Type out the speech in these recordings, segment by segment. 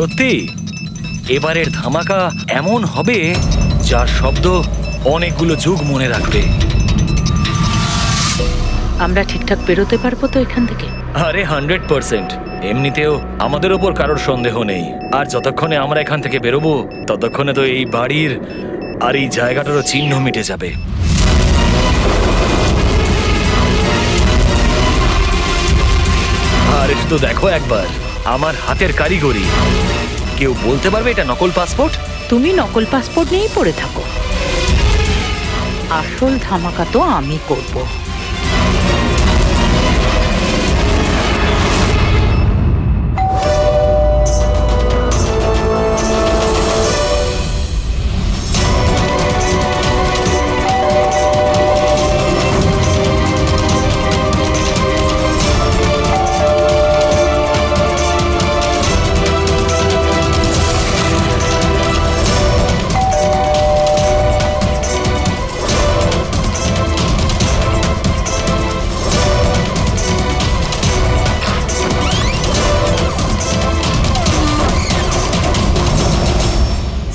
সত্যি এবারের ধামাকা এমন হবে যার শব্দ অনেকগুলো যুগ মনে রাখবে। আমরা ঠিকঠাক বেরোতে পারবো তো এখান থেকে? আরে 100%। এমনিতেও আমাদের ওপর কারোর সন্দেহ নেই, আর যতক্ষণে আমরা এখান থেকে বেরোবো ততক্ষণে তো এই বাড়ির আর এই জায়গাটারও চিহ্ন মিটে যাবে। আর একটু দেখো একবার আমার হাতের কারিগরি। কেউ বলতে পারবে এটা নকল পাসপোর্ট? তুমি নকল পাসপোর্ট নিয়েই পড়ে থাকো, আসল ধামাকা তো আমি করব।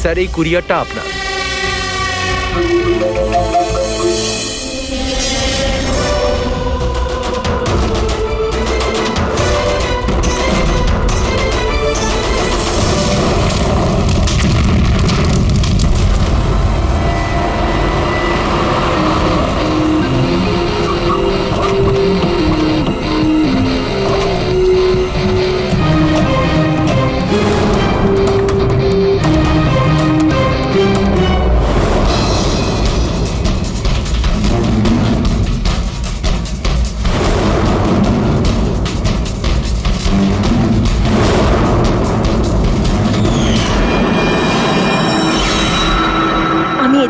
স্যার, এই কুরিয়ারটা আপনার।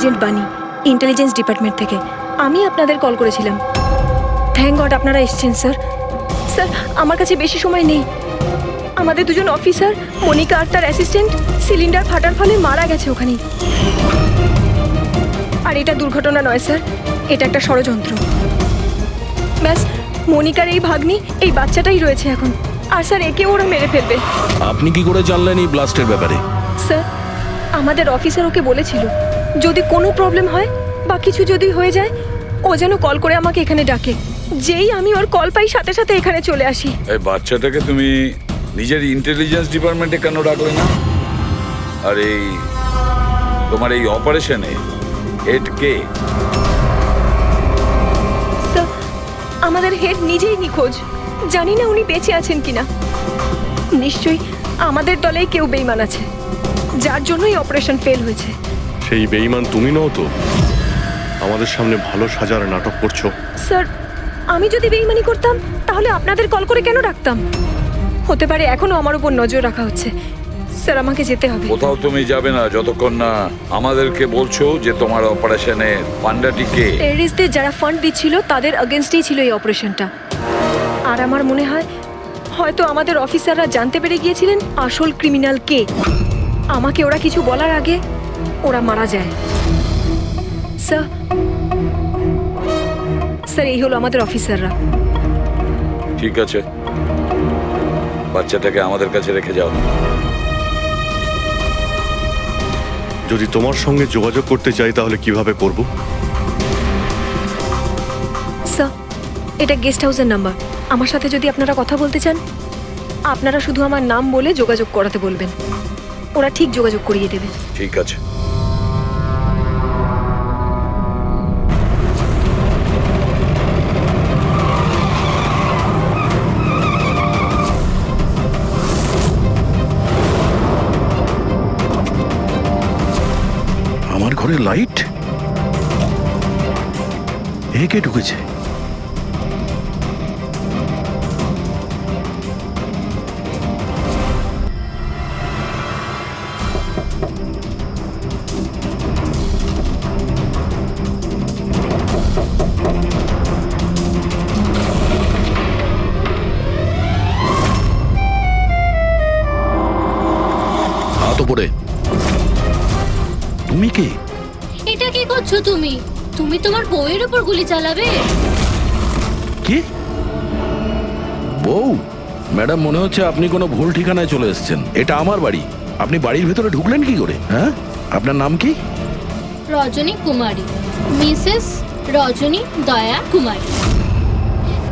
এজেন্ট বানি, ইন্টেলিজেন্স ডিপার্টমেন্ট থেকে। আমি আপনাদের কল করেছিলাম। থ্যাংক গড আপনারা এসেছেন স্যার। স্যার, আমার কাছে বেশি সময় নেই। আমাদের দুজন অফিসার, মনিকা আর তার অ্যাসিস্ট্যান্ট, সিলিন্ডার ফাটার ফলে মারা গেছে ওখানেই। আর এটা দুর্ঘটনা নয় স্যার, এটা একটা ষড়যন্ত্র। ব্যাস, মনিকার এই ভাগ্নি, এই বাচ্চাটাই রয়েছে এখন। আর স্যার, একে ওরা মেরে ফেলবে। আপনি কি করে জানলেন এই ব্লাস্টের ব্যাপারে? স্যার, আমাদের অফিসার ওকে বলেছিল যদি কোনো প্রবলেম হয় বা কিছু যদি হয়ে যায় ও যেন কল করে আমাকে এখানে ডাকে। যেই আমি ওর কল পাই সাথে সাথে এখানে চলে আসি। এই বাচ্চাটাকে তুমি নিজের ইন্টেলিজেন্স ডিপার্টমেন্টে কেন রাখলে না? আর এই তোমার এই অপারেশনে হেড কে? স্যার, আমাদের হেড নিজেই নিখোঁজ। জানি না উনি বেঁচে আছেন কিনা। নিশ্চয়ই আমাদের দলেই কেউ বেইমান আছে, যার জন্যই অপারেশন ফেল হয়েছে। সেই বেঈমান তুমি নও তো? আমাদের সামনে ভালো সাজার নাটক করছো। স্যার, আমি যদি বেইমানি করতাম তাহলে আপনাদের কল করে কেন ডাকতাম? হতে পারে এখনো আমার উপর নজর রাখা হচ্ছে। স্যার, আমাকে যেতে হবে। কোথাও তুমি যাবে না যতক্ষণ না আমাদেরকে বলছো যে তোমার অপারেশনে পান্ডাটি কে। টেররিস্টদের যারা ফান্ড দিচ্ছিল তাদের এগেনস্টেই ছিল এই অপারেশনটা। আর আমার মনে হয় হয়তো আমাদের অফিসাররা জানতে পেরে গিয়েছিলেন আসল ক্রিমিনাল কে। আমাকে ওরা কিছু বলার আগে ওরা মারা যায়। স্যার, স্যার, এই হলো আমাদের অফিসাররা। ঠিক আছে, বাচ্চাটাকে আমাদের কাছে রেখে যাও। যদি তোমার সঙ্গে যোগাযোগ করতে চাই তাহলে কিভাবে করব? স্যার, এটা গেস্ট হাউসের নাম্বার। আমার সাথে যদি আপনারা কথা বলতে চান আপনারা শুধু আমার নাম বলে যোগাযোগ করাতে বলবেন, ওরা ঠিক যোগাযোগ করিয়ে দেবে। ঠিক আছে। আমার ঘরে লাইট? এ কে ঢুকেছে? হাত উপরে। তুমি কে? এটা কি করছো তুমি? তুমি তোমার বউয়ের উপর গুলি চালাবে? কি বউ? ম্যাডাম মনে হচ্ছে আপনি কোনো ভুল ঠিকানায় চলে এসেছেন। এটা আমার বাড়ি। আপনি বাড়ির ভেতরে ঢুকলেন কি করে? হ্যাঁ, আপনার নাম কি? রজনী কুমারী, মিসেস রজনী দয়া কুমারী।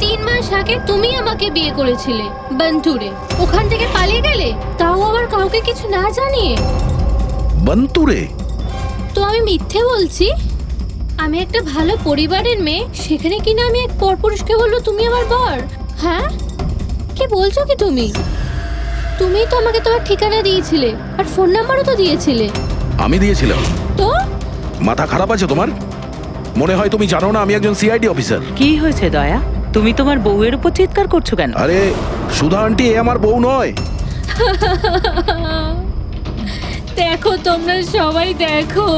3 মাস আগে তুমি আমাকে বিয়ে করেছিলে বন্টুরে। ওখান থেকে পালিয়ে গেলে, তাও আবার কাউকে কিছু না জানিয়ে। বন্তুরে? তো আমি মিথ্যে বলছি? আমি একটা ভালো পরিবারের মেয়ে, সেখানে কিনা আমি এক পরপুরুষকে বলবো তুমি আমার বর? হ্যাঁ, কি বলছো কি তুমি? তুমিই তো আমাকে তোমার ঠিকানা দিয়েছিলে, আর ফোন নাম্বারও তো দিয়েছিলে। আমি দিয়েছিলাম? তো মাথা খারাপ আছে তোমার? মনে হয় তুমি জানো না আমি একজন সিআইডি অফিসার। কি হয়েছে দয়া? তুমি তোমার বউয়ের উপর চিৎকার করছো কেন? আরে সুধা আন্টি, এ আমার বউ নয়। দেখো, তোমরা সবাই দেখো।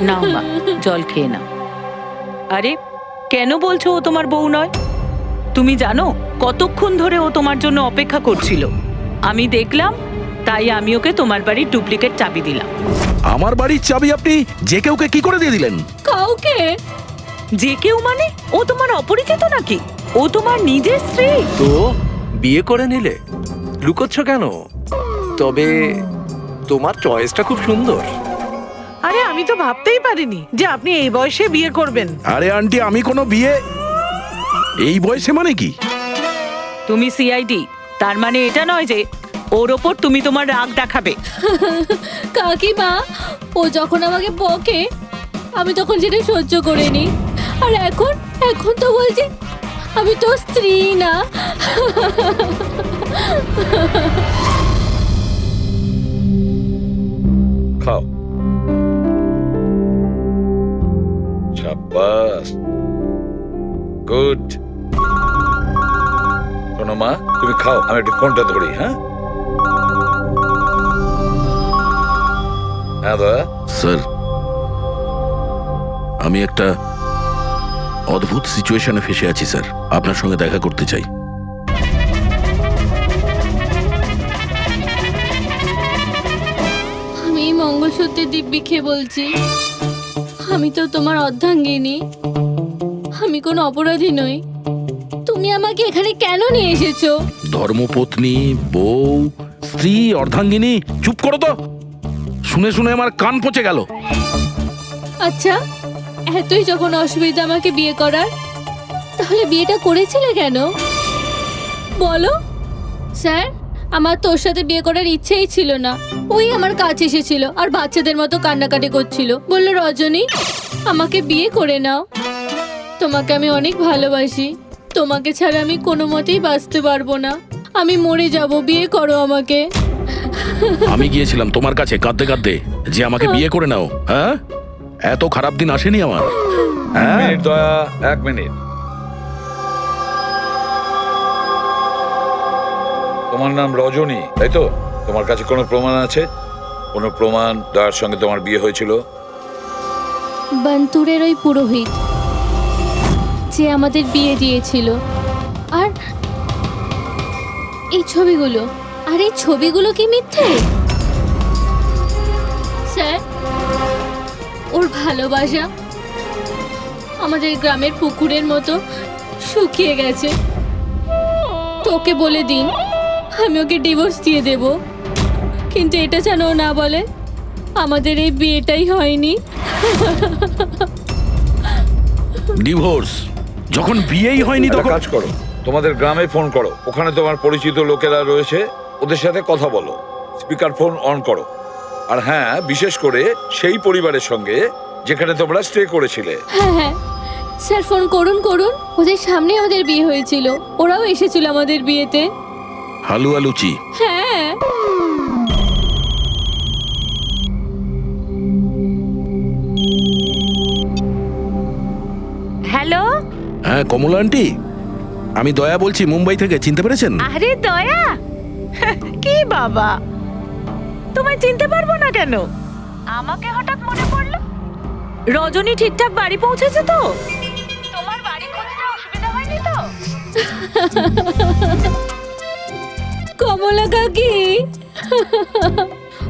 নাও মা, জল খেয়ে নাও। আরে কেন বলছো ও তোমার বউ নয়? তুমি জানো কতক্ষণ ধরে ও তোমার জন্য অপেক্ষা করছিল? আমি দেখলাম, তাই আমি ওকে তোমার বাড়ির ডুপ্লিকেট চাবি দিলাম। আমার বাড়ির চাবি আপনি যে কেউকে কি করে দিয়ে দিলেন? কাউকে? যে কেউ মানে? ও তোমার অপরিচিত নাকি? ও তোমার নিজের স্ত্রী। তো বিয়ে করে নিলে? লুকোচ্ছ কেন? তবে তোমার চয়েসটা খুব সুন্দর। আরে আমি তো ভাবতেই পারিনি যে আপনি এই বয়সে বিয়ে করবেন। আরে আন্টি, আমি কোনো বিয়ে এই বয়সে মানে কি? তুমি সিআইডি, তার মানে এটা নয় যে ওর ওপর তুমি তোমার রাগ দেখাবে। কাকিমা, ও যখন আমাকে বকে আমি তখন সেটা সহ্য করে নি, আর এখন এখন তো বলছে আমি তো স্ত্রী না। খাও। শাবাশ, গুড। শোনো মা, তুমি খাও, আমি একটু ফোনটা ধরি। হ্যাঁ হ্যাঁ দয়া। স্যার, আমি একটা অদ্ভুত সিচুয়েশনে ফেসে আছি স্যার, আপনার সঙ্গে দেখা করতে চাই। আমি এই মঙ্গলসূত্রের দিব্যি খেয়ে বলছি, আমি তো তোমার অর্ধাঙ্গিনী, আমি কোনো অপরাধী নই। তুমি আমাকে এখানে কেন নিয়ে এসেছো? ধর্মপত্নী, বউ, স্ত্রী, অর্ধাঙ্গিনী, চুপ করো তো। শুনে শুনে আমার কান পচে গেল। আচ্ছা, এতই যখন অসুবিধা আমাকে বিয়ে করার, তাহলে বিয়েটা করেছিলে কেন বলো? স্যার, আমার তোর সাথে বিয়ে করার ইচ্ছেই ছিল না। ওই আমার কাছে এসেছিল আর বাচ্চাদের মতো কান্নাকাটি করছিল, বললো রজনী আমাকে বিয়ে করে নাও, তোমাকে আমি অনেক ভালোবাসি, তোমাকে ছাড়া আমি কোনো মতেই বাঁচতে পারবো না, আমি মরে যাব, বিয়ে করো আমাকে। আমি গিয়েছিলাম তোমার কাছে কাঁদতে কাঁদতে যে আমাকে বিয়ে করে নাও। হ্যাঁ, এত খারাপ দিন আসেনি আমার। হ্যাঁ, মিনিট দয়া, 1 মিনিট। তোমার নাম রজনী, তাই তো? তোমার কাছে কোনো প্রমাণ আছে? কোনো প্রমাণ দয়ার সঙ্গে তোমার বিয়ে হয়েছিল? বন্তুরের ওই পুরোহিত যে আমাদের বিয়ে দিয়েছিল, আর এই ছবিগুলো, আর এই ছবিগুলো কি মিথ্যে? স্যার, ওর ভালোবাসা আমাদের গ্রামের পুকুরের মতো শুকিয়ে গেছে। তোকে বলে দিন আমি ওকে ডিভোর্স দিয়ে দেব, কিন্তু এটা যেন ও না বলে আমাদের এই বিয়েটাই হয়নি। ডিভোর্স? যখন বিয়েই হয়নি একটা তখন কাজ করো, তোমাদের গ্রামে ফোন করো, ওখানে তোমার পরিচিত লোকেরা রয়েছে, ওদের সাথে কথা বলো, স্পিকার ফোন অন করো। আর হ্যাঁ, বিশেষ করে সেই পরিবারের সঙ্গে যেখানে তোমরা স্টে করেছিলে। হ্যাঁ হ্যাঁ স্যার, ফোন করুন করুন, ওদের সামনে আমাদের বিয়ে হয়েছিল, ওরাও এসেছিল আমাদের বিয়েতে। হালুয়া লুচি? হ্যাঁ। হ্যালো। হ্যাঁ কমলা আন্টি, আমি দয়া বলছি, মুম্বাই থেকে। চিনতে পেরেছেন? আরে দয়া, কি বাবা, তোমায় চিনতে পারবো না কেন? আমাকে হঠাৎ মনে পড়লো। রজনী ঠিকঠাক বাড়ি পৌঁছেছে তো? তোমার বাড়ি খুঁজতে অসুবিধা হয়নি তো? কমলা কাকি,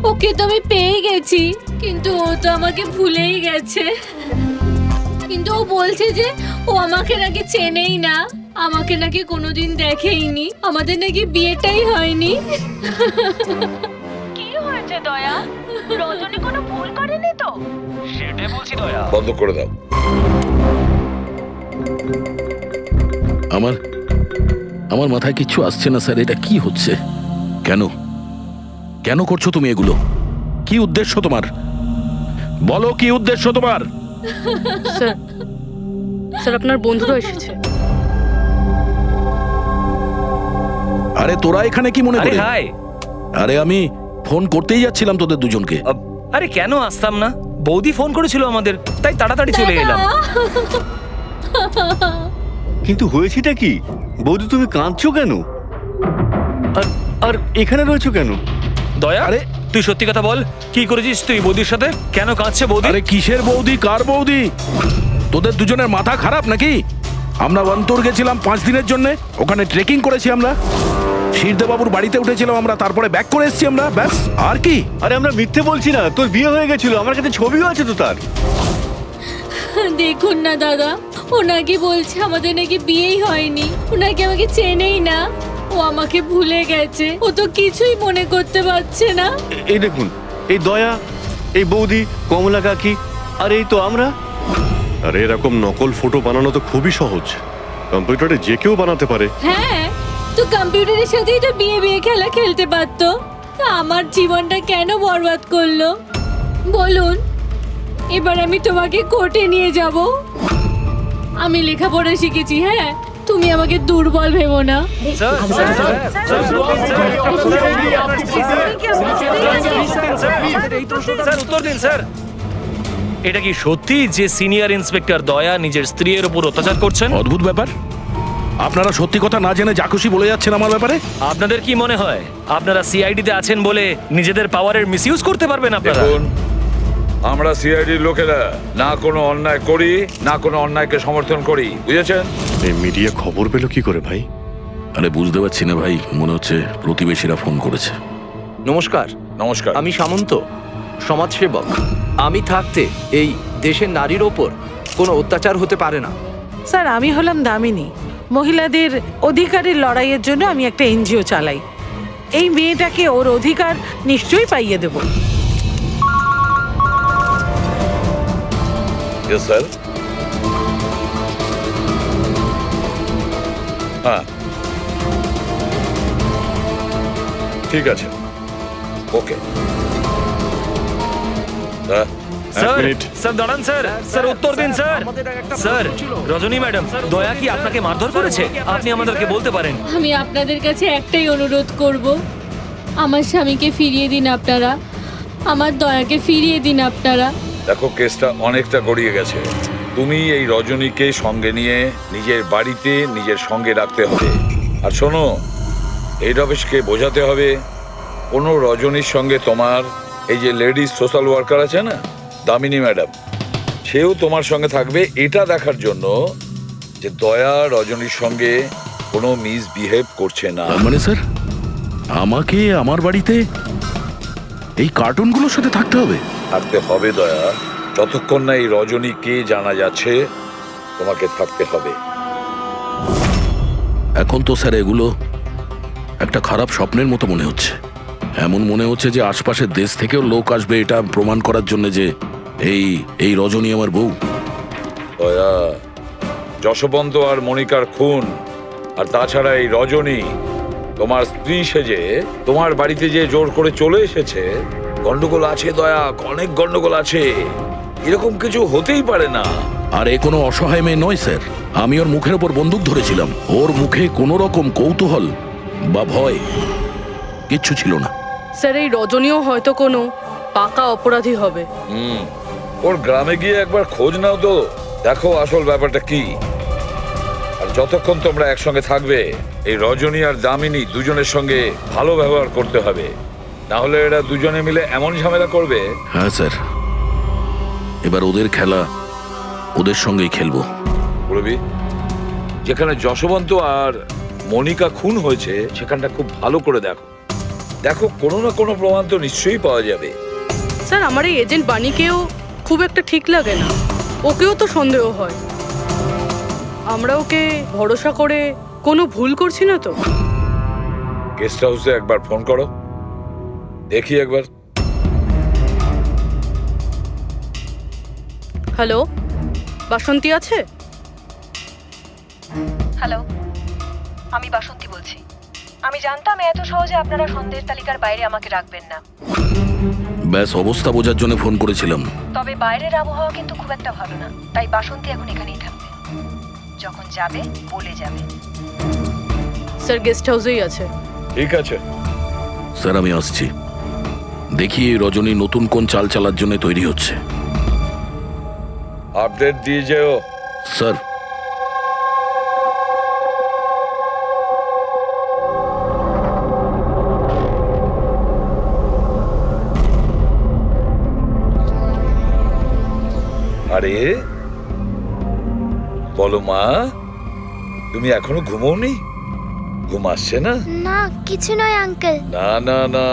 ওকে তো আমি পেয়ে গেছি, কিন্তু ও তো আমাকে ভুলেই গেছে। কিন্তু ও বলছে যে ও আমাকে নাকি চেনেই না, আমাকে নাকি কোনোদিন দেখেইনি, আমাদের নাকি বিয়েটাই হয়নি। কি হয়েছে দয়া? রজনী কোনো ভুল করেনি তো? সেটাই বলছি দয়া। বন্ধ করে দাও। আমার মাথায় কিচ্ছু আসছে না স্যার, এটা কি হচ্ছে? কেন কেন করছো তুমি এগুলো? কি উদ্দেশ্য তোমার? বলো কি উদ্দেশ্য তোমার? স্যার স্যার আপনার বন্ধুরা এসেছে। আরে তোরা এখানে কি মনে আরে করে? হাই। আরে আমি ফোন করতেই যাচ্ছিলাম তোদের দুজনকে। আরে কেন আসতাম না? বৌদি ফোন করেছিল আমাদের, তাই তাড়াতাড়ি চলে এলাম। কিন্তু হয়েছেটা কি? বৌদি তুমি কাঁদছো কেন? আর আর এখানে রয়েছো কেন? দয়া, আরে তুই সত্যি কথা বল, কি করেছিস তুই বৌদির সাথে? কেন কাঁদছে বৌদি? আরে কিসের বৌদি, কার বৌদি? তোদের দুজনের মাথা খারাপ নাকি? আমরা অন্তর গেছিলাম 5 দিনের জন্য, ওখানে ট্রেকিং করেছি আমরা। শিরদেবাবুর বাড়িতে উঠেছিলাম আমরা, তারপরে ব্যাক করে এসেছি আমরা, ব্যাস। আর কি? আরে আমরা মিথ্যে বলছি না, তোর বিয়ে হয়ে গেছিল, আমার কাছে ছবিও আছে তো তার। দেখুন না দাদা, ও নাকি বলছে আমাদের নাকি বিয়েই হয়নি, ও নাকি আমাকে চেনেই না, ও আমাকে ভুলে গেছে, ও তো কিছুই মনে করতে পারছে না। এই দেখুন, এই দয়া, এই বৌদি, কমলা কাকি, আর এই তো আমরা। আরে এরকম নকল ফটো বানানো তো খুবই সহজ, কম্পিউটারে যে কেউ বানাতে পারে। হ্যাঁ, তো কম্পিউটারের সাথেই তো বিয়ে বিয়ে খেলা খেলতে পারতো, তা আমার জীবনটা কেন বরবাদ করলো বলুন? এবার আমি তোমাকে কোর্টে নিয়ে যাব। আমি লেখাপড়া শিখেছি, হ্যাঁ, তুমি আমাকে দুর্বল ভেবো না। Sir, sir, sir, sir, sir, উত্তর দিন স্যার। এটা কি সত্যি যে সিনিয়র ইন্সপেক্টর দয়া নিজের স্ত্রীর উপর অত্যাচার করছেন? অদ্ভুত ব্যাপার, আপনারা সত্যি কথা না জেনে যা খুশি বলে যাচ্ছেন আমার ব্যাপারে। আপনাদের কি মনে হয় আপনারা সিআইডিতে আছেন বলে নিজেদের পাওয়ারের মিসইউজ করতে পারবেন আপনারা? দেখুন, আমরা সিআইডির লোকেরা না কোনো অন্যায় করি, না কোনো অন্যায়কে সমর্থন করি, বুঝেছেন? এই মিডিয়া খবর পেলো কি করে ভাই? আরে বুঝতে পারছি না ভাই, মনে হচ্ছে প্রতিবেশীরা ফোন করেছে। নমস্কার। নমস্কার। আমি সামন্ত, সমাজসেবক। আমি থাকতে এই দেশের নারীর ওপর কোনো অত্যাচার হতে পারে না। স্যার আমি হলাম দামিনী, মহিলাদের অধিকারের লড়াইয়ের জন্য আমি একটা এনজিও চালাই। এই মেয়েটাকে ওর অধিকার নিশ্চয়ই পাইয়ে দেব। Yes sir. হ্যাঁ, ঠিক আছে, ওকে। Sir, minute. স্যার দাঁড়ান স্যার, স্যার উত্তর দিন স্যার। স্যার, রজনী ম্যাডাম, দয়া কি আপনাকে মারধর করেছে? আপনি আমাদেরকে বলতে পারেন। আমি আপনাদের কাছে একটাই অনুরোধ করব, আমার স্বামীকে ফিরিয়ে দিন আপনারা, আমার দয়াকে ফিরিয়ে দিন আপনারা। দেখো, কেসটা অনেকটা গড়িয়ে গেছে। তুমি এই রজনীকে সঙ্গে নিয়ে নিজের বাড়িতে নিজের সঙ্গে রাখতে হবে। আর শোনো, হেড অফিসকে বোঝাতে হবে কোনো রজনীর সঙ্গে তোমার এই যে লেডিস সোশ্যাল ওয়ার্কার আছে না, দামিনী ম্যাডাম, সেও তোমার সঙ্গে থাকবে, এটা দেখার জন্য যে দয়া রজনীর সঙ্গে কোনো মিসবিহেভ করছে না। তার মানে স্যার আমাকে আমার বাড়িতে এই কার্টুনগুলোর সাথে থাকতে হবে? থাকতে হবে দয়া, যতক্ষণ না এই রজনী কে জানা যাচ্ছে, তোমাকে থাকতে হবে। এখন তো স্যার এগুলো একটা খারাপ স্বপ্নের মতো মনে হচ্ছে। এমন মনে হচ্ছে যে আশপাশের দেশ থেকেও লোক আসবে এটা প্রমাণ করার জন্য যে এই রজনী আমার বউ। দয়া, যশবন্ত আর মনিকার খুন, আর তাছাড়া এই রজনী তোমার স্ত্রী সেজে তোমার বাড়িতে যে জোর করে চলে এসেছে, গন্ডগোল আছে দয়া, অনেক গন্ডগোল আছে। এরকম কিছু হতেই পারে না। আর এ কোনো অসহায় মেয়ে নয় স্যার, আমি ওর মুখের ওপর বন্দুক ধরেছিলাম, ওর মুখে কোনো রকম কৌতূহল বা ভয় কিচ্ছু ছিল না। স্যার এই রজনীও হয়তো কোনো পাকা অপরাধী হবে। ওর গ্রামে গিয়ে একবার খোঁজ নাও তো, দেখো আসল ব্যাপারটা কি। আর যতক্ষণ তোমরা একসঙ্গে থাকবে, এই রজনী আর দামিনী দুজনের সঙ্গে ভালো ব্যবহার করতে হবে, না হলে এরা দুজনে মিলে এমন ঝামেলা করবে। হ্যাঁ স্যার, এবার ওদের খেলা ওদের সঙ্গেই খেলবো। বলবি, যেখানে যশবন্ত আর মনিকা খুন হয়েছে সেখানটা খুব ভালো করে দেখো, দেখো কোনো না কোনো প্রমাণ তো নিশ্চয়ই পাওয়া যাবে। স্যার আমার এই এজেন্ট বাণীকেও খুব একটা ঠিক লাগে না, ওকেও তো সন্দেহ হয়। আমরা ওকে ভরসা করে কোনো ভুল করছি না তো? গেস্ট হাউসে একবার ফোন করো, দেখি একবার। হ্যালো, বাসন্তী আছে? হ্যালো, আমি বাসন্তী বলছি। আমি জানতাম এত সহজে আপনারা সন্দেহের তালিকার বাইরে আমাকে রাখবেন না, ব্যাস অবস্থা বোঝার জন্য ফোন করেছিলাম। তবে বাইরের আবহাওয়া কিন্তু খুব একটা ভালো না, তাই বাসন্তী এখন এখানেই থাকবে। যখন যাবে বলে যাবে। স্যার গেস্ট হাউসেই আছে। ঠিক আছে। স্যার আমি আসছি। দেখি এই রজনী নতুন কোন চাল চালার জন্য তৈরি হচ্ছে। আপডেট দিয়ে যেও। স্যার আরে বলো মা, তুমি এখনো ঘুমোওনি? ঘুম আসছে না? না কিছু নয় আঙ্কেল। না না না,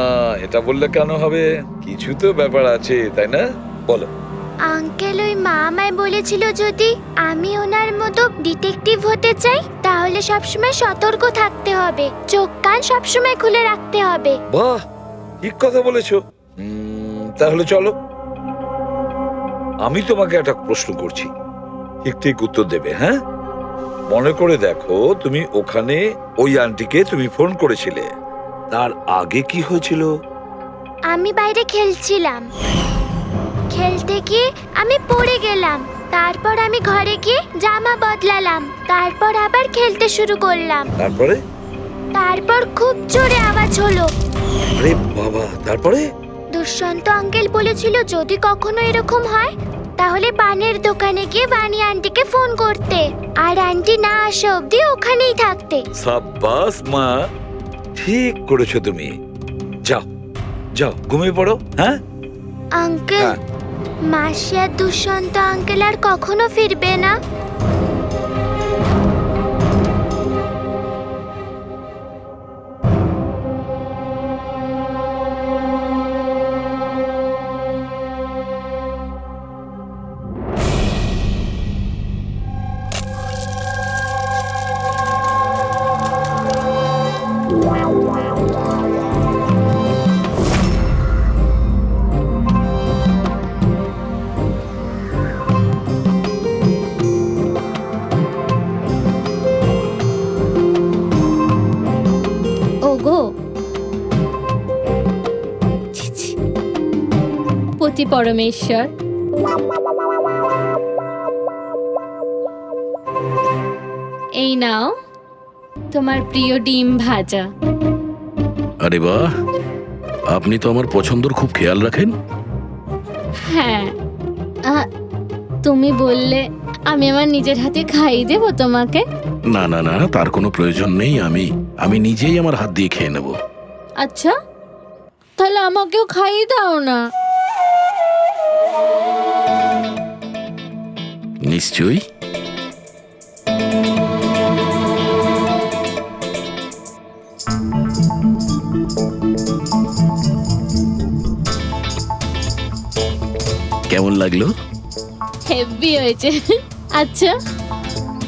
এটা বললে কেন হবে? কিছু তো ব্যাপার আছে, তাই না? বলো। আঙ্কেল ওই মা আমায় বলেছিল যদি আমি ওনার মতো ডিটেকটিভ হতে চাই তাহলে সবসময় সতর্ক থাকতে হবে, চোখ কান সবসময় খুলে রাখতে হবে। বাহ, ঠিক কথা বলেছো। তাহলে চলো, আমি তোমাকে একটা প্রশ্ন করছি, ঠিক ঠিক উত্তর দেবে। হ্যাঁ, মনে করে দেখো, তুমি ওখানে ওই আন্টিকে তুমি ফোন করেছিলে, তার আগে কি হয়েছিল? আমি বাইরে খেলছিলাম, খেলতে গিয়ে আমি পড়ে গেলাম, তারপর আমি ঘরে গিয়ে জামা বদলালাম, তারপর আবার খেলতে শুরু করলাম। তারপর খুব জোরে আওয়াজ হলো। আরে বাবা, তারপরে? দুষ্যন্ত আঙ্কেল বলেছিল যদি কখনো এরকম হয় তাহলে বানের দোকানে গিয়ে বানি আন্টিকে ফোন করতে, আর আন্টি না আসা অবধি ওখানেই থাকতে। সাব্বাস মা, ঠিক করেছো তুমি। যাও যাও, ঘুমিয়ে পড়ো। হ্যাঁ আঙ্কেল, মাসি আর দুষ্যন্ত আঙ্কেল আর কখনো ফিরবে না? ওগো, ছি ছি, পতি পরমেশ্বর, এই নাও তোমার প্রিয় ডিম ভাজা। আরে বাহ, আপনি তো আমার পছন্দর খুব খেয়াল রাখেন। হ্যাঁ, তুমি বললে আমি আমার নিজের হাতে খাইয়ে দেবো তোমাকে। না না না, তার কোনো প্রয়োজন নেই। আমি নিজেই আমার হাত দিয়ে খেয়ে নেব। আচ্ছা, তাহলে আমাকেও খাইয়ে দাও না। নিশ্চয়ই। কেমন লাগলো? হেভি হয়েছে। আচ্ছা,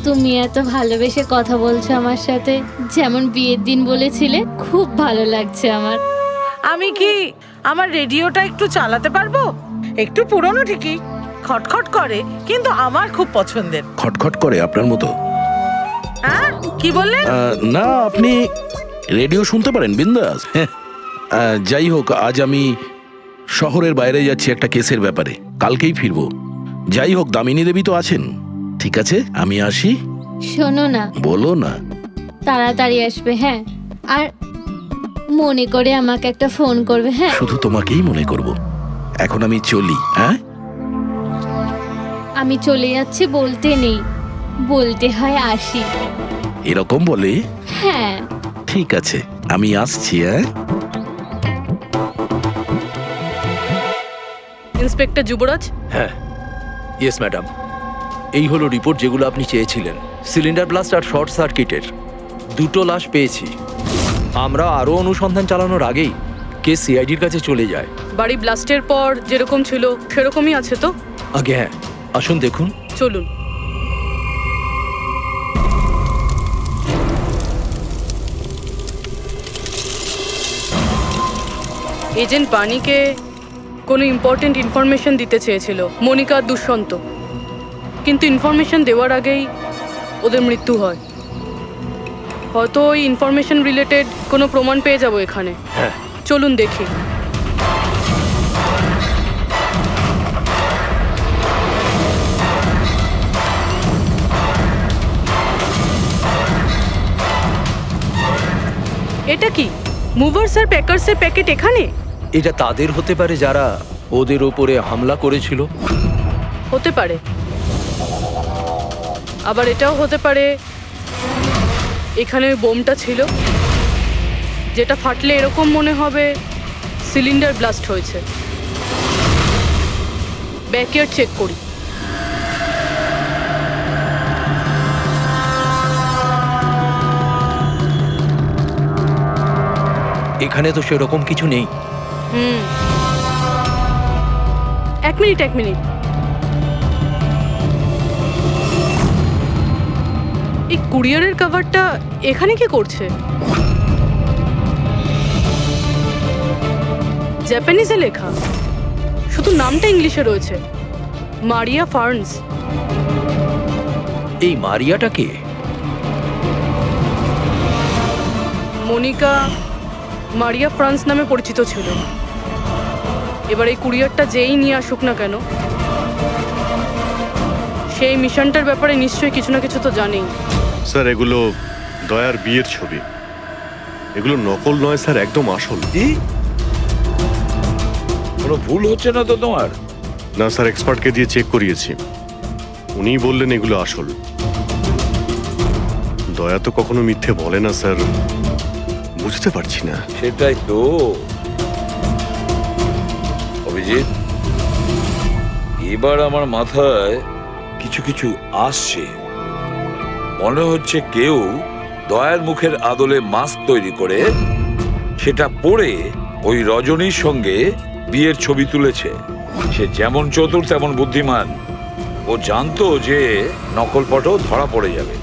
তুমি এত ভালোবেসে কথা বলছো আমার সাথে, যেমন বিয়ের দিন বলেছিলে, খুব ভালো লাগছে আমার। আমি কি আমার রেডিওটা একটু চালাতে পারবো? একটু পুরনো ঠিকই, খটখট করে, কিন্তু আমার খুব পছন্দের। খটখট করে আপনার মতো? হ্যাঁ, কি বললেন? না, আপনি রেডিও শুনতে পারেন বিন্দাস। যাই হোক, আজ আমি শহরের বাইরে যাচ্ছি একটা কেসের ব্যাপারে, কালকেই ফিরবো। যাই হোক, দামিনী দেবী তো আছেন। ঠিক আছে, আমি আসি। শোনো না, বলো না। তাড়াতাড়ি আসবে, হ্যাঁ? আর মনে করে আমাকে একটা ফোন করবে, হ্যাঁ? শুধু তোমাকেই মনে করব। এখন আমি চলি। হ্যাঁ, আমি চলে যাচ্ছি বলতে নেই, বলতে হয় আসি। এরকম বলে? হ্যাঁ। ঠিক আছে, আমি আসছি। হ্যাঁ, ইন্সপেক্টর যুবরাজ। হ্যাঁ, ইয়েস ম্যাডাম। এই হলো রিপোর্ট যেগুলো আপনি চেয়েছিলেন। সিলিন্ডার ব্লাস্ট আর শর্ট সার্কিটের দুটো লাশ পেয়েছি। আমরা আরও অনুসন্ধান চালানোর আগেই কেস সিআইডির কাছে চলে যায়। বাড়ি ব্লাস্টের পর যেরকম ছিল সেরকমই আছে তো? আগে হ্যাঁ, আসুন দেখুন। চলুন। এজেন্ট বাণীকে কোনো ইম্পর্টেন্ট ইনফরমেশন দিতে চেয়েছিল মনিকা আর দুষ্যন্ত, কিন্তু ইনফরমেশন দেওয়ার আগেই ওদের মৃত্যু হয়। হয়তো ওই ইনফরমেশন রিলেটেড কোনো প্রমাণ পেয়ে যাবো এখানে। হ্যাঁ। চলুন দেখি। এটা কি মুভার্স আর প্যাকার্সের প্যাকেট এখানে? এটা তাদের হতে পারে যারা ওদের ওপরে হামলা করেছিল। হতে পারে, আবার এটাও হতে পারে এখানে ওই বোমটা ছিল, যেটা ফাটলে এরকম মনে হবে সিলিন্ডার ব্লাস্ট হয়েছে। ব্যাকইয়ার্ড চেক করি। এখানে তো সেরকম কিছু নেই। এক মিনিট। এই কুরিয়ারের কভারটা এখানে কি করছে? জাপানিজে লেখা, শুধু নামটা ইংলিশে রয়েছে, মারিয়া ফার্নস। এই মারিয়াটা কে? মনিকা মারিয়া ফ্রান্স নামে পরিচিত ছিল। এবার এই কুরিয়ারটা যেই নিয়ে আসুক না কেন, সেই মিশনটার ব্যাপারে নিশ্চয়ই কিছু না কিছু তো জানেই। স্যার এগুলো দয়ার বিয়ের ছবি, এগুলো নকল নয় স্যার, একদম আসল। কি? কোনো ভুল হচ্ছে না তো তোমার? না স্যার, এক্সপার্টকে দিয়ে চেক করিয়েছি, উনিই বললেন এগুলো আসল। দয়া তো কখনো মিথ্যে বলে না স্যার, বুঝতে পারছি না। সেটাই তো অভিজিৎ, এবার আমার মাথায় কিছু কিছু আসছে। মনে হচ্ছে কেউ দয়ার মুখের আদলে মাস্ক তৈরি করে সেটা পরে ওই রজনীর সঙ্গে বিয়ের ছবি তুলেছে। সে যেমন চতুর তেমন বুদ্ধিমান। ও জানতো যে নকল ফটো ধরা পড়ে যাবে।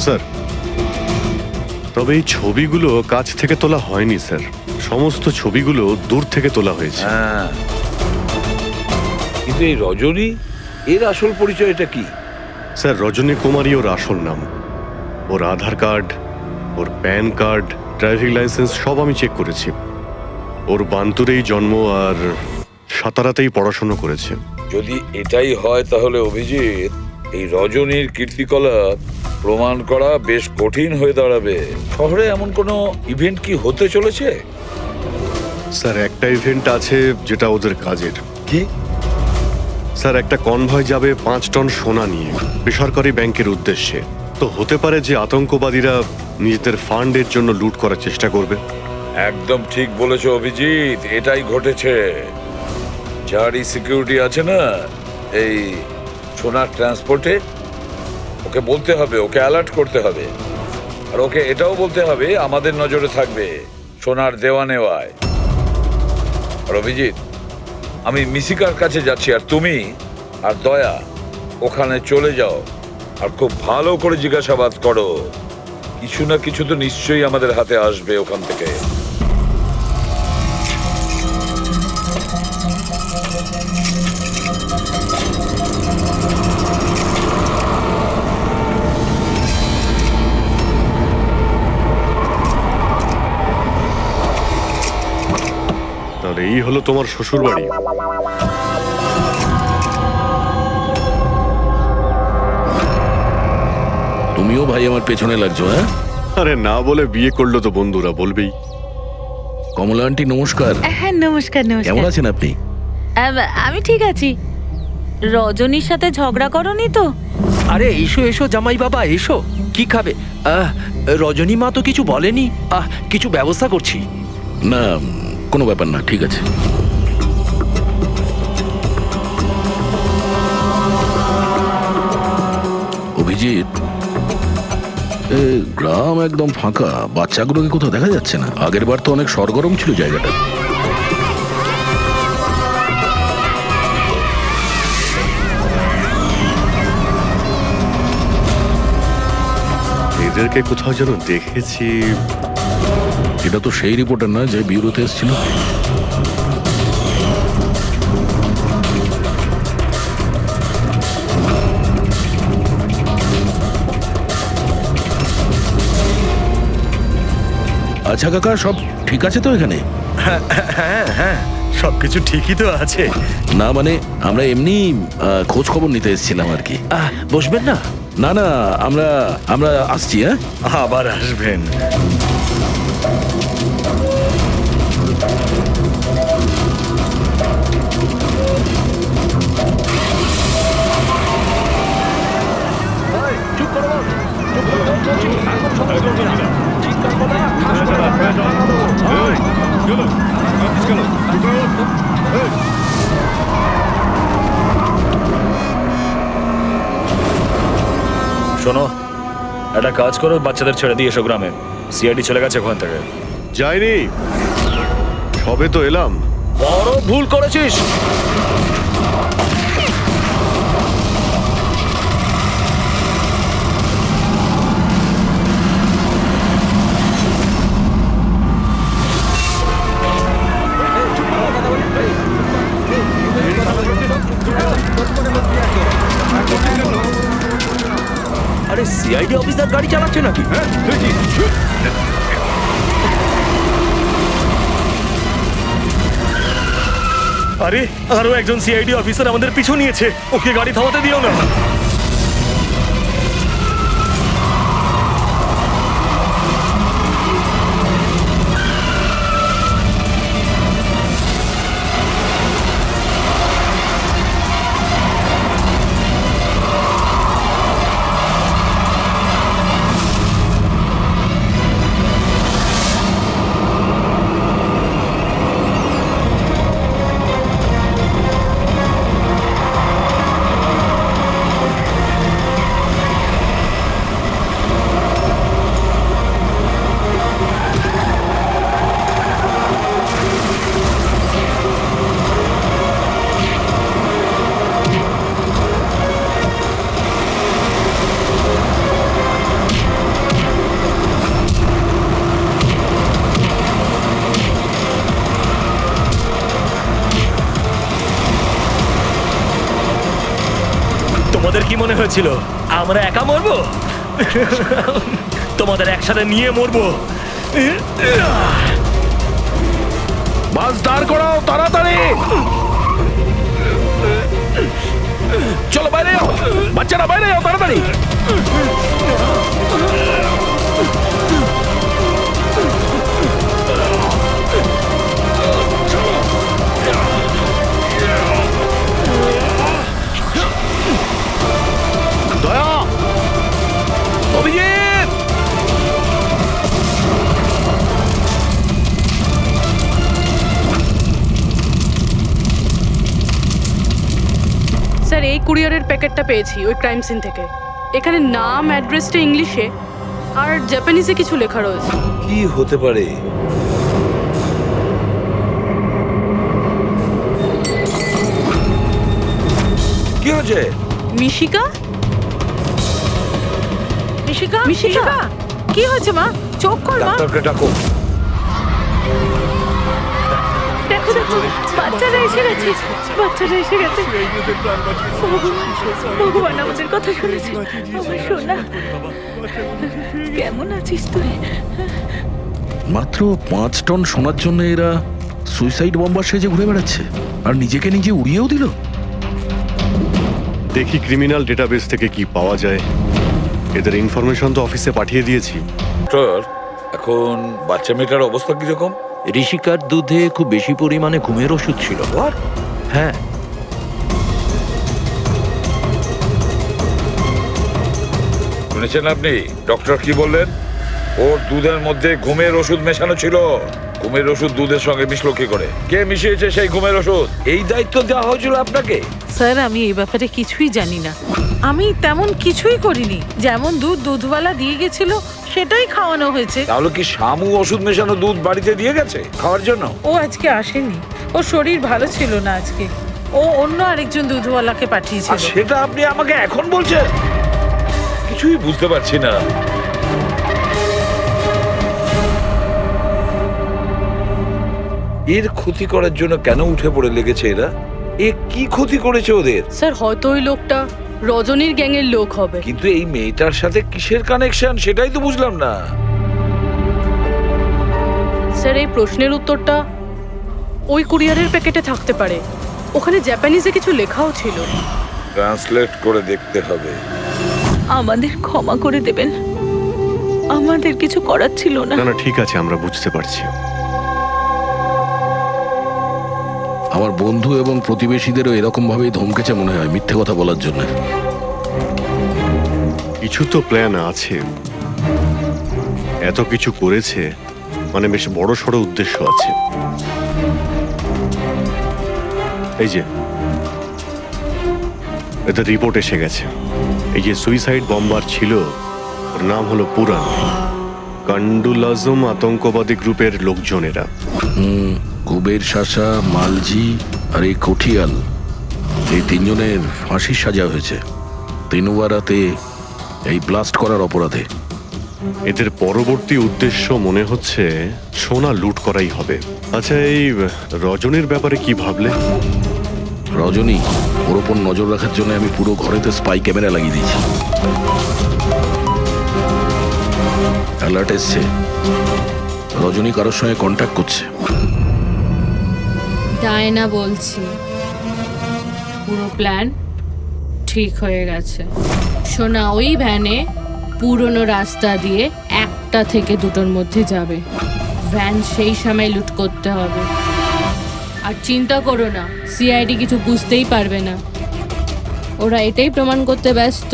স্যার তবে এই ছবিগুলো কাছ থেকে তোলা হয়নি স্যার, সমস্ত ছবিগুলো দূর থেকে তোলা হয়েছে। হ্যাঁ, কিন্তু এই রজনী, এর আসল পরিচয়টা কি? স্যার রজনী কুমারী ওর আসল নাম। ওর আধার কার্ড, ওর প্যান কার্ড, ড্রাইভিং লাইসেন্স সব আমি চেক করেছি। ওর বান্তুরেই জন্ম আর সাতারাতেই পড়াশোনা করেছে। যদি এটাই হয় তাহলে অভিজিৎ, এই রজনীর কীর্তিকলাপ প্রমাণ করা বেশ কঠিন হয়ে দাঁড়াবে। শহরে এমন কোনো ইভেন্ট কি হতে চলেছে? স্যার একটা ইভেন্ট আছে যেটা ওদের কাজের। কি? স্যার একটা কনভয় যাবে 5 টন সোনা নিয়ে বেসরকারি ব্যাংকের উদ্দেশ্যে। তো হতে পারে যে আতঙ্কবাদীরা নিজেদের ফান্ডের জন্য লুট করার চেষ্টা করবে। একদম ঠিক বলেছো অভিজিৎ, এটাই ঘটেছে। যারই সিকিউরিটি আছে না এই সোনার ট্রান্সপোর্টে, ওকে বলতে হবে, ওকে অ্যালার্ট করতে হবে। আর ওকে এটাও বলতে হবে আমাদের নজরে থাকবে সোনার দেওয়া নেওয়ায়। আর অভিজিৎ, আমি মিশিকার কাছে যাচ্ছি, আর তুমি আর দয়া ওখানে চলে যাও আর খুব ভালো করে জিজ্ঞাসাবাদ করো। কিছু না কিছু তো নিশ্চয়ই আমাদের হাতে আসবে ওখান থেকে। তাহলে এই হলো তোমার শ্বশুর বাড়ি। তুমিও ভাই আমার পেছনে লাগছো? হ্যাঁ, আরে না বলে বিয়ে করলো তো বন্ধুরা বলবেই। কমলা আন্টি নমস্কার। হ্যাঁ নমস্কার। কেমন আছেন আপনি? আমি ঠিক আছি। রজনীর সাথে ঝগড়া করনি তো? আরে এসো এসো জামাই বাবা, এসো। কি খাবে? রজনী মা তো কিছু বলেনি। কিছু ব্যবস্থা করছি। না, কোনো ব্যাপার না, ঠিক আছে। অভিজিৎ, গ্রাম একদম ফাঁকা, বাচ্চাগুলোকে কোথাও দেখা যাচ্ছে না। আগের বার তো অনেক সরগরম ছিল জায়গাটা। এদেরকে কোথাও যেন দেখেছি, এটা তো সেই রিপোর্টার না যে ব্যুরোতে এসেছিল। আচ্ছা কাকা, সব ঠিক আছে তো এখানে? হ্যাঁ হ্যাঁ, সবকিছু ঠিকই তো আছে। না মানে আমরা এমনি খোঁজ খবর নিতে এসেছিলাম আর কি। বসবেন না? না না, আমরা আমরা আসছি। হ্যাঁ, আবার আসবেন। শোনো, একটা কাজ করো, বাচ্চাদের ছেড়ে দিয়ে এসো গ্রামে। সিআইডি চলে গেছে ওখান থেকে। যাইনি, সবে তো এলাম। বড় ভুল করেছিস। আরে সিআইডি অফিসার গাড়ি চালাচ্ছে নাকি? আরে আরো একজন সিআইডি অফিসার আমাদের পিছু নিয়েছে, ওকে গাড়ি থামাতে দিও না। তোমাদের কি মনে হয়েছিল আমরা একা মরবো? তোমাদের একসাথে নিয়ে মরবো। বাস দাঁড় করাও তাড়াতাড়ি। চলো বাইরে যাও, বাচ্চারা বাইরে যাও তাড়াতাড়ি। দয়া, অভিজিৎ, স্যার এই কুরিয়ারের প্যাকেটটা পেয়েছি ওই ক্রাইম সিন থেকে। এখানে নাম অ্যাড্রেসটা ইংলিশে আর জাপানিজে কিছু লেখা রয়েছে। কি হতে পারে? কি হয়েছে? মিশিকা? মিশিকা, মিশিকা? কি হয়েছে মা? চোখ কর মা। ডাক্তারকে ডাকো। দেখো দেখো, বাচ্চারা এসে গেছে, বাচ্চারা এসে গেছে। ভগবান আমাদের কথা শুনেছে। আমার সোনা, কেমন আছিস তুই? মাত্র 5 টন সোনার জন্য এরা সুইসাইড বম্বার সেজে ঘুরে বেড়াচ্ছে আর নিজেকে নিজে উড়িয়েও দিল। দেখি ক্রিমিনাল ডেটাবেস থেকে কি পাওয়া যায়। এদের ইনফরমেশন তো অফিসে পাঠিয়ে দিয়েছি। ডক্টর, এখন বাচ্চা মেয়েটার অবস্থা কিরকম? ঋষিকার দুধে খুব বেশি পরিমাণে ঘুমের ওষুধ ছিল। হ্যাঁ, শুনেছেন আপনি ডক্টর কি বললেন? ওর দুধের মধ্যে ঘুমের ওষুধ মেশানো ছিল। ঘুমের ওষুধ দুধের সঙ্গে মিশলো কি করে? কে মিশিয়েছে সেই ঘুমের ওষুধ? এই দায়িত্ব দেওয়া হয়েছিল আপনাকে? স্যার আমি এই ব্যাপারে কিছুই জানি না। আমি তেমন কিছুই করিনি। যেমন দুধ দুধওয়ালা দিয়ে গেছিল সেটাই খাওয়ানো হয়েছে। তাহলে কি শামু ওষুধ মেশানো দুধ বাড়িতে দিয়ে গেছে খাওয়ার জন্য? ও আজকে আসেনি, ওর শরীর ভালো ছিল না আজকে। ও অন্য আরেকজন দুধওয়ালাকে আর পাঠিয়েছিল। সেটা আপনি আমাকে এখন বলছেন? কিছুই বুঝতে পারছি না। এর ক্ষতি করার জন্য কেন উঠে পড়ে লেগেছে এরা? এ কি ক্ষতি করেছে ওদের? স্যার হয়তো ওই লোকটা রজনীর গ্যাংয়ের লোক হবে। কিন্তু এই মেয়েটার সাথে কিসের কানেকশন সেটাই তো বুঝলাম না। স্যার এই প্রশ্নের উত্তরটা ওই কুরিয়ারের প্যাকেটে থাকতে পারে। ওখানে জাপানিজে কিছু লেখাও ছিল। ট্রান্সলেট করে দেখতে হবে। আমাদের ক্ষমা করে দেবেন, আমাদের কিছু করার ছিল না। না না ঠিক আছে, আমরা বুঝতে পারছি। আমার বন্ধু এবং প্রতিবেশীদেরও এরকম ভাবেই ধমকেছে মনে হয়, মিথ্যে কথা বলার জন্য। কিছু তো প্ল্যান আছে, এত কিছু করেছে মানে বেশ বড় সড়ো উদ্দেশ্য আছে। এই যে এদের রিপোর্ট এসে গেছে। এই যে সুইসাইড বম্বার ছিল, ওর নাম হলো পুরান। কান্ডুল আজম আতঙ্কবাদী গ্রুপের লোকজনেরা। কুবের শাসা, মালজি আর এই কঠিয়াল, এই তিনজনের ফাঁসির সাজা হয়েছে তিনুয়ারাতে এই ব্লাস্ট করার অপরাধে। এদের পরবর্তী উদ্দেশ্য মনে হচ্ছে সোনা লুট করাই হবে। আচ্ছা, এই রজনীর ব্যাপারে কি ভাবলে? রজনী, ওর ওপর নজর রাখার জন্য আমি পুরো ঘরেতে স্পাই ক্যামেরা লাগিয়ে দিয়েছি। অ্যালার্ট এসছে, রজনী কারোর সঙ্গে কন্ট্যাক্ট করছে। ডায়না বলছি, পুরো প্ল্যান ঠিক হয়ে গেছে। সোনা ওই ভ্যানে পুরনো রাস্তা দিয়ে 1টা থেকে 2টোর মধ্যে যাবে। ভ্যান সেই সময় লুট করতে হবে। আর চিন্তা করো না, সিআইডি কিছু বুঝতেই পারবে না। ওরা এটাই প্রমাণ করতে ব্যস্ত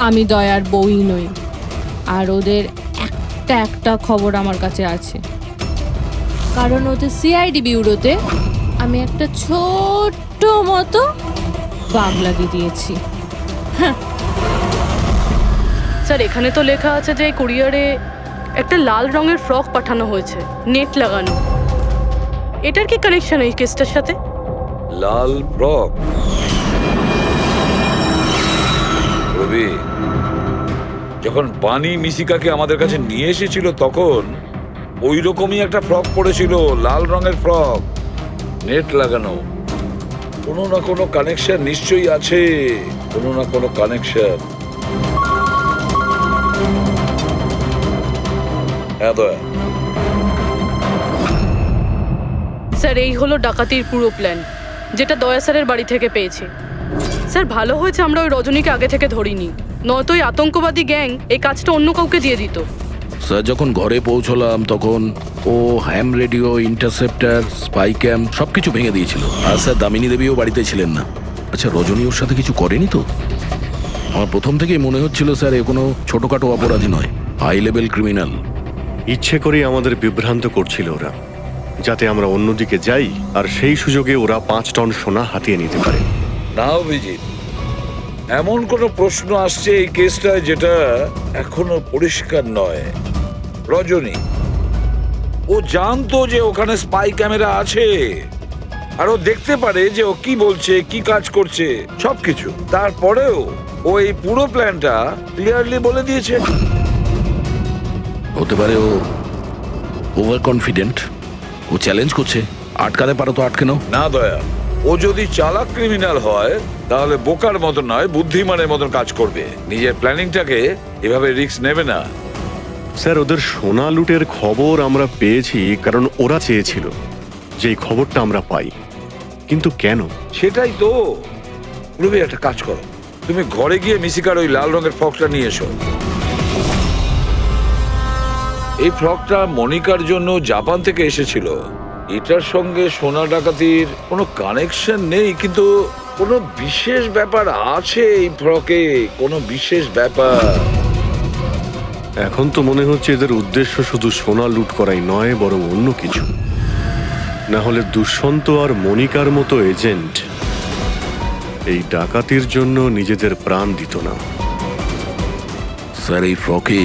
আমি দয়ার বউই নই। আর ওদের একটা খবর আমার কাছে আছে, কারণ ওদের সিআইডি বিউরোতে আমি একটা ছোট্ট মতো বাগ লাগিয়ে দিয়েছি। স্যার এখানে তো লেখা আছে যে কুরিয়ারে একটা লাল রঙের ফ্রক পাঠানো হয়েছে, নেট লাগানো। এটার কি কানেকশন এই কেসটার সাথে? লাল ফ্রক? রবি, যখন বানি মিশিকাকে আমাদের কাছে নিয়ে এসেছিল তখন ওই রকমই একটা ফ্রক পরেছিল, লাল রঙের ফ্রক, নেট লাগানো। কোনো না কোনো কানেকশন নিশ্চয়ই আছে, কোনো না কোনো কানেকশন। হ্যাঁ দয়া। স্যার এই হলো ডাকাতির পুরো প্ল্যান, যেটা দয়া স্যারের বাড়ি থেকে পেয়েছি। স্যার ভালো হয়েছে আমরা ওই রজনীকে আগে থেকে ধরিনি, নয়তো ওই আতঙ্কবাদী গ্যাং এই কাজটা অন্য কাউকে দিয়ে দিত। স্যার যখন ঘরে পৌঁছলাম তখন ও হ্যাম রেডিও, ইন্টারসেপ্টার, স্পাই ক্যাম্প সবকিছু ভেঙে দিয়েছিল। আর স্যার দামিনী দেবীও বাড়িতে ছিলেন না। আচ্ছা, রজনী ওর সাথে কিছু করেনি তো? আমার প্রথম থেকেই মনে হচ্ছিল স্যার এ কোনো ছোটখাটো অপরাধী নয়, হাই লেভেল ক্রিমিনাল। ইচ্ছে করেই আমাদের বিভ্রান্ত করছিল ওরা, যাতে আমরা অন্যদিকে যাই আর সেই সুযোগে ওরা 5 টন সোনা হাতিয়ে নিতে পারে। না অভিজিৎ, এমন কোনো প্রশ্ন আসছে এই কেসটায় যেটা এখনো পরিষ্কার নয়। রজনী, ও জানতো যে ওখানে স্পাই ক্যামেরা আছে, আর ও দেখতে পারে যে ও কি বলছে, কি কাজ করছে, সবকিছু। তারপরেও ও এই পুরো প্ল্যানটা ক্লিয়ারলি বলে দিয়েছে। হতে পারে ও ওভার কনফিডেন্ট, ও চ্যালেঞ্জ করছে। আটকাতে পারো তো আটকে নাও। না দয়া, ও যদি চালাক ক্রিমিনাল হয় তাহলে বোকার মতন নয়, বুদ্ধিমানের মতন কাজ করবে। নিজের প্ল্যানিংটাকে এভাবে রিস্ক নেবে না। স্যার ওদের সোনা লুটের খবর আমরা পেয়েছি কারণ ওরা চেয়েছিল যে এই খবরটা আমরা পাই। কিন্তু কেন? সেটাই তো। রবি, একটা কাজ করো, তুমি ঘরে গিয়ে মিশিকার ওই লাল রঙের ফ্রকটা নিয়ে এসো। এই ফ্রকটা মনিকার জন্য জাপান থেকে এসেছিল। এটার সঙ্গে সোনা ডাকাতির কোনো কানেকশন নেই, কিন্তু কোনো বিশেষ ব্যাপার আছে এই ফ্রকে, কোনো বিশেষ ব্যাপার। এখন তো মনে হচ্ছে এদের উদ্দেশ্য শুধু সোনা লুট করাই নয়, বরং অন্য কিছু। না হলে দুষ্যন্ত আর মনিকার মতো এজেন্ট এই ডাকাতির জন্য নিজেদের প্রাণ দিত না। স্যার এই ফ্রকে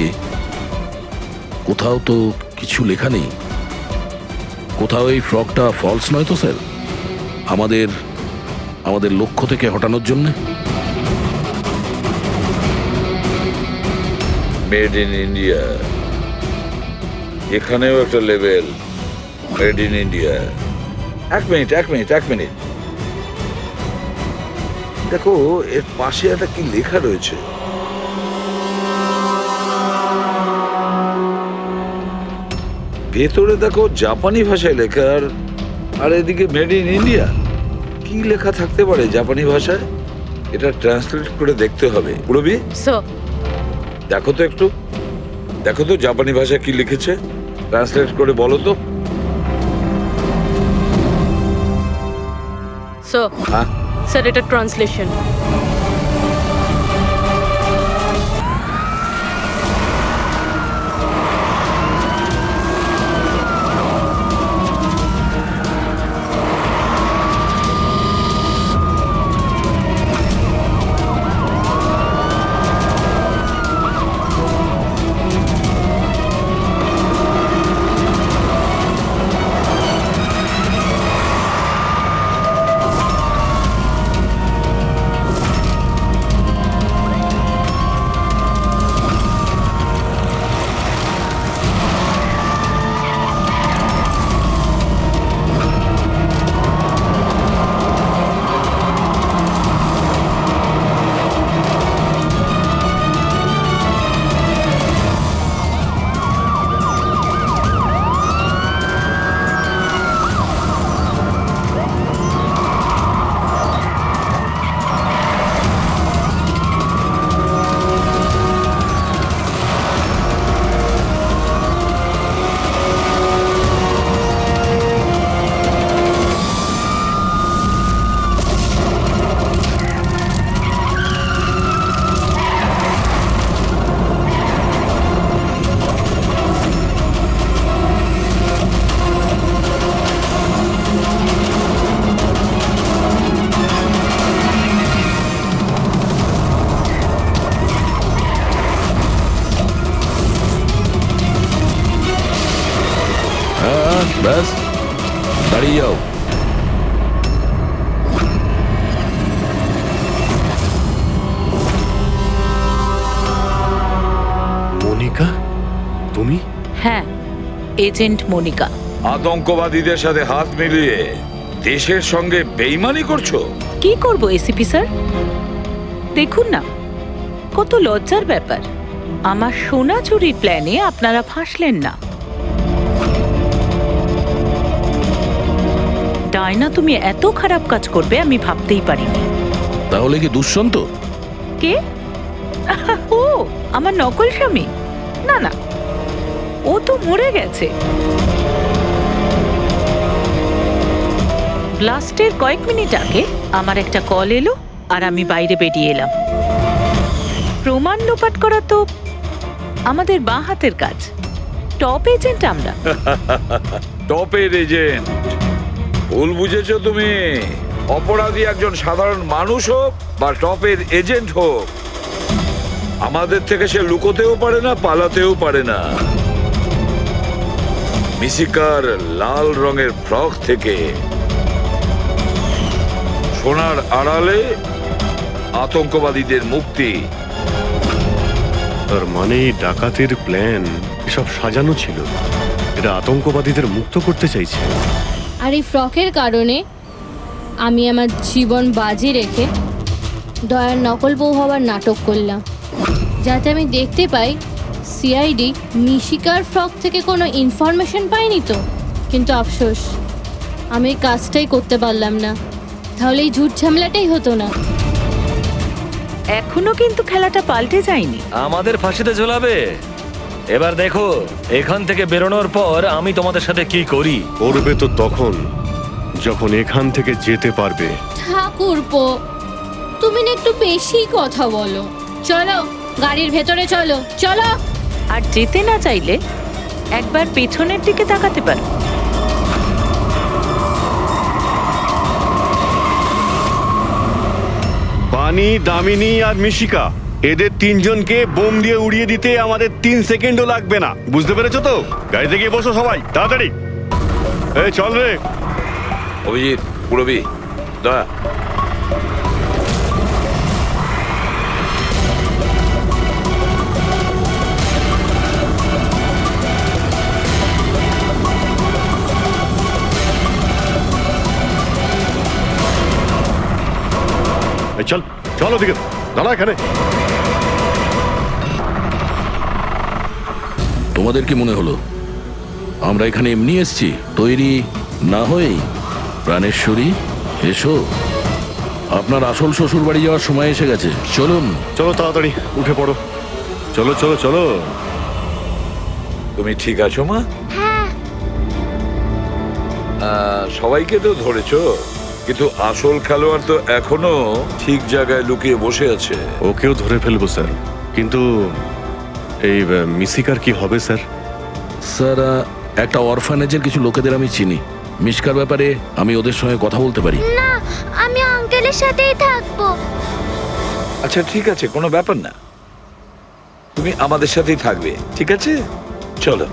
কোথাও তো কিছু লেখা নেই। কোথাও এই ফ্রকটা ফলস নয় তো স্যার, আমাদের লক্ষ্য থেকে হটানোর জন্য? মেড ইন ইন্ডিয়া, এখানেও একটা লেভেল মেড ইন ইন্ডিয়া। এক মিনিট। দেখো এর পাশে একটা কি লেখা রয়েছে। ভেতরে দেখো জাপানি ভাষায় লেখা, আর এদিকে মেড ইন ইন্ডিয়া। কি লেখা থাকতে পারে জাপানি ভাষায়? এটা ট্রান্সলেট করে দেখতে হবে। পুরবি, স্যার দেখো তো জাপানি ভাষায় কি লিখেছে, ট্রান্সলেট করে বলো তো। স্যার হ্যাঁ, স্যার এটা ট্রান্সলেশন। ব্যাস দাঁড়িয়ে যাও। মনিকা, তুমি? হ্যাঁ, এজেন্ট মনিকা। আতঙ্কবাদীদের সাথে হাত মিলিয়ে দেশের সঙ্গে বেইমানি করছো? কি করব এসিপি স্যার? দেখুন না, কত লজ্জার ব্যাপার। আমার সোনা চুরির প্ল্যানে আপনারা ফাঁসলেন না। ডায়না, তুমি এত খারাপ কাজ করবে আমি ভাবতেই পারিনি। তাহলে কি দুষ্যন্ত? কে? ও আমার নকল স্বামী? না না, ও তো মরে গেছে। ব্লাস্টের কয়েক মিনিট আগে আমার একটা কল এলো আর আমি বাইরে বেরিয়ে এলাম। প্রমাণ লোপাট করা তো আমাদের বাঁ হাতের কাজ। টপ এজেন্ট আমরা। টপের এজেন্ট? ভুল বুঝেছো তুমি। অপরাধী একজন সাধারণ মানুষ হোক বা টপের এজেন্ট হোক, আমাদের থেকে সে লুকোতেও পারে না, পালাতেও পারে না। মিশিকার লাল রঙের ফ্রক থেকে সোনার আড়ালে আতঙ্কবাদীদের মুক্তি। তার মানে এই ডাকাতির প্ল্যান এসব সাজানো ছিল। এরা আতঙ্কবাদীদের মুক্ত করতে চাইছে। আর এই ফ্রকের কারণে আমি আমার জীবন বাজি রেখে দয়ার নকল বউ হওয়ার নাটক করলাম, যাতে আমি দেখতে পাই সিআইডি মিশিকার ফ্রক থেকে কোনো ইনফরমেশন পাইনি তো। কিন্তু আফসোস, আমি এই কাজটাই করতে পারলাম না, তাহলে এই ঝুট ঝামেলাটাই হতো না। এখনো কিন্তু খেলাটা পাল্টে যায়নি। আমাদের ফাঁসিতে ঝোলাবে। এবার দেখো এখান থেকে বেরোনোর পর আমি তোমাদের সাথে কি করি। করবে তো তখন যখন এখান থেকে যেতে পারবে। ঠাকুরপো, তুমি না একটু বেশি কথা বলো। চলো গাড়ির ভেতরে চলো। চলো। আর যেতে না চাইলে একবার পেছনের দিকে তাকাতে পারো। বানি, দামিনী আর মিশিকা, এদের তিনজনকে বোম দিয়ে উড়িয়ে দিতে আমাদের 3 সেকেন্ডও লাগবে না। বুঝতে পেরেছো তো? গাড়িতে গিয়ে বসো সবাই, তাড়াতাড়ি। এই চল রে। অভিজিৎ, পুরবি, দয়া। চল চল ওদিকে দাঁড়া এখানে। তোমাদের কি মনে হলো আমরা এখানে এমনি এসেছি? তৈরি না হয়েই? প্রাণেশ্বরী, এসো, আপনার আসল শ্বশুর বাড়ি যাওয়ার সময় এসে গেছে। চলুন। চলো তাড়াতাড়ি উঠে পড়ো, চলো চলো চলো। তুমি ঠিক আছো মা? সবাইকে তো ধরেছো, কিন্তু আসল খেলোয়াড় তো এখনো ঠিক জায়গায় লুকিয়ে বসে আছে। ওকেও ধরে ফেলবো স্যার, কিন্তু এই মিশিকার কি হবে স্যার? স্যার, একটা অরফানেজের কিছু লোকেদের আমি চিনি। মিশকার ব্যাপারে আমি ওদের সঙ্গে কথা বলতে পারি। না, আমি আঙ্কেলের সাথেই থাকবো। আচ্ছা ঠিক আছে, কোনো ব্যাপার না, তুমি আমাদের সাথেই থাকবে, ঠিক আছে? চলো।